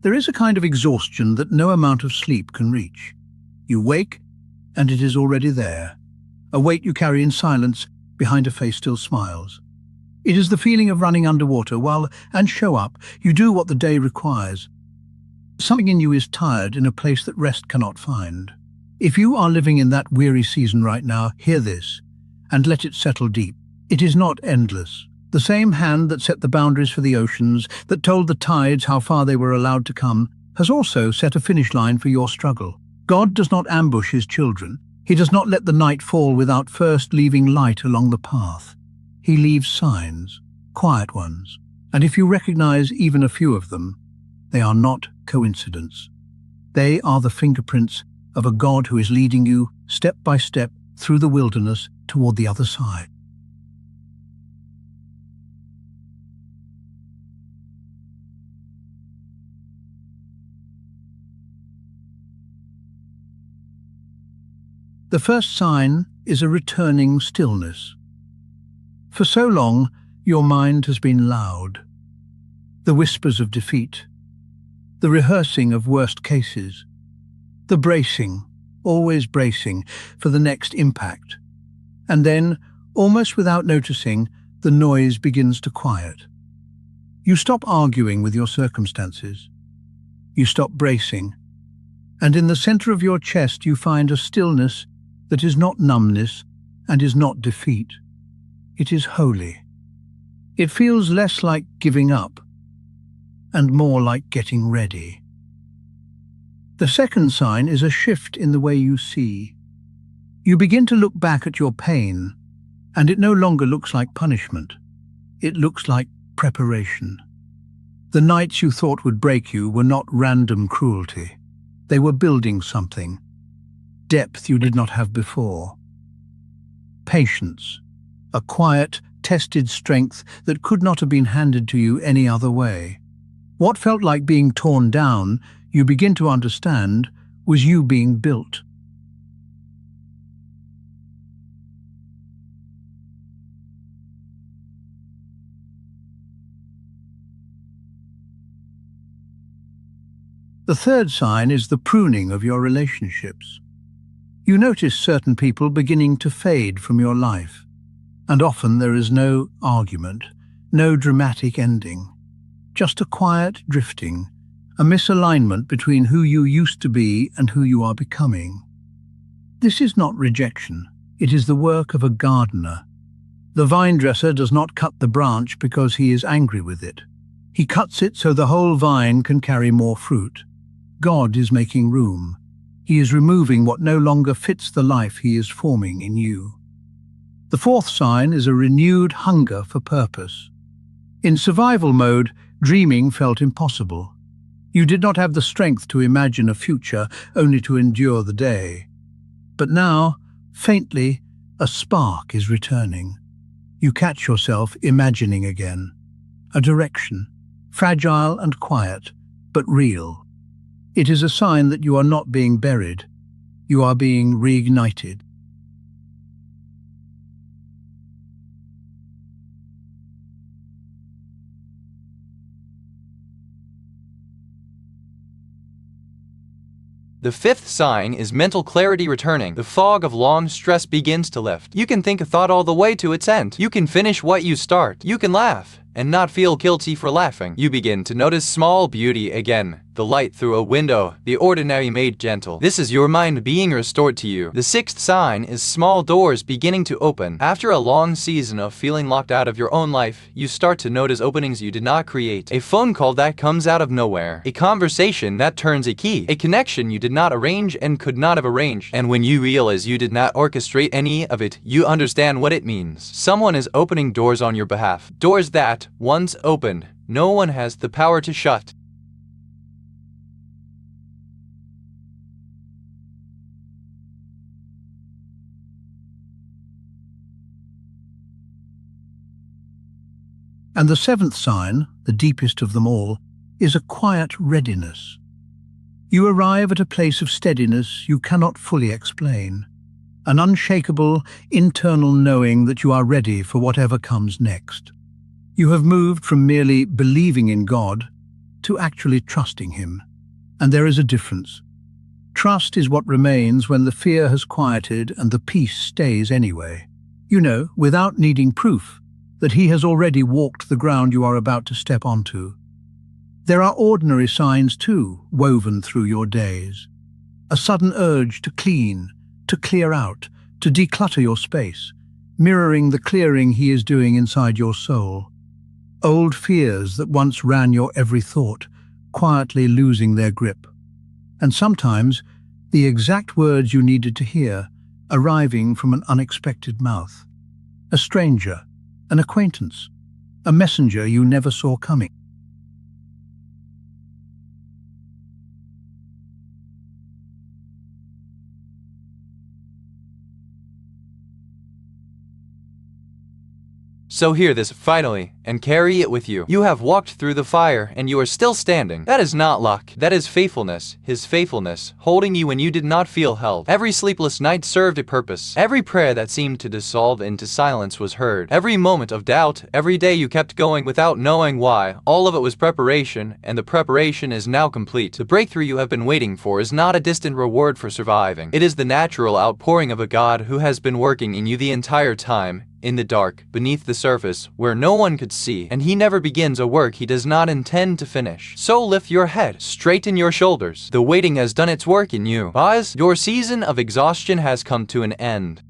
There is a kind of exhaustion that no amount of sleep can reach. You wake, and it is already there, a weight you carry in silence behind a face still smiles. It is the feeling of running underwater and show up, you do what the day requires. Something in you is tired in a place that rest cannot find. If you are living in that weary season right now, hear this, and let it settle deep. It is not endless. The same hand that set the boundaries for the oceans, that told the tides how far they were allowed to come, has also set a finish line for your struggle. God does not ambush his children. He does not let the night fall without first leaving light along the path. He leaves signs, quiet ones, and if you recognize even a few of them, they are not coincidence. They are the fingerprints of a God who is leading you step by step through the wilderness toward the other side. The first sign is a returning stillness. For so long, your mind has been loud. The whispers of defeat, the rehearsing of worst cases, the bracing, always bracing, for the next impact. And then, almost without noticing, the noise begins to quiet. You stop arguing with your circumstances. You stop bracing. And in the center of your chest you find a stillness that is not numbness and is not defeat. It is holy. It feels less like giving up and more like getting ready. The second sign is a shift in the way you see. You begin to look back at your pain, and it no longer looks like punishment. It looks like preparation. The nights you thought would break you were not random cruelty. They were building something, depth you did not have before. Patience, a quiet, tested strength that could not have been handed to you any other way. What felt like being torn down, you begin to understand, was you being built. The third sign is the pruning of your relationships. You notice certain people beginning to fade from your life, and often there is no argument, no dramatic ending, just a quiet drifting, a misalignment between who you used to be and who you are becoming. This is not rejection, it is the work of a gardener. The vine dresser does not cut the branch because he is angry with it. He cuts it so the whole vine can carry more fruit. God is making room. He is removing what no longer fits the life he is forming in you. The fourth sign is a renewed hunger for purpose. In survival mode, dreaming felt impossible. You did not have the strength to imagine a future, only to endure the day. But now, faintly, a spark is returning. You catch yourself imagining again. A direction, fragile and quiet, but real. It is a sign that you are not being buried. You are being reignited. The fifth sign is mental clarity returning. The fog of long stress begins to lift. You can think a thought all the way to its end. You can finish what you start. You can laugh and not feel guilty for laughing. You begin to notice small beauty again. The light through a window, the ordinary made gentle. This is your mind being restored to you. The sixth sign is small doors beginning to open. After a long season of feeling locked out of your own life, you start to notice openings you did not create. A phone call that comes out of nowhere. A conversation that turns a key. A connection you did not arrange and could not have arranged. And when you realize you did not orchestrate any of it, you understand what it means. Someone is opening doors on your behalf. Doors that, once opened, no one has the power to shut. And the seventh sign, the deepest of them all, is a quiet readiness. You arrive at a place of steadiness you cannot fully explain, an unshakable, internal knowing that you are ready for whatever comes next. You have moved from merely believing in God to actually trusting him. And there is a difference. Trust is what remains when the fear has quieted and the peace stays anyway. You know, without needing proof, that he has already walked the ground you are about to step onto. There are ordinary signs too, woven through your days. A sudden urge to clean, to clear out, to declutter your space, mirroring the clearing he is doing inside your soul. Old fears that once ran your every thought, quietly losing their grip. And sometimes, the exact words you needed to hear, arriving from an unexpected mouth. A stranger, an acquaintance, a messenger you never saw coming. So hear this, finally, and carry it with you. You have walked through the fire, and you are still standing. That is not luck. That is faithfulness, his faithfulness, holding you when you did not feel held. Every sleepless night served a purpose. Every prayer that seemed to dissolve into silence was heard. Every moment of doubt, every day you kept going without knowing why, all of it was preparation, and the preparation is now complete. The breakthrough you have been waiting for is not a distant reward for surviving. It is the natural outpouring of a God who has been working in you the entire time, in the dark, beneath the surface, where no one could see, and he never begins a work he does not intend to finish. So lift your head, straighten your shoulders. The waiting has done its work in you. Pause. Your season of exhaustion has come to an end.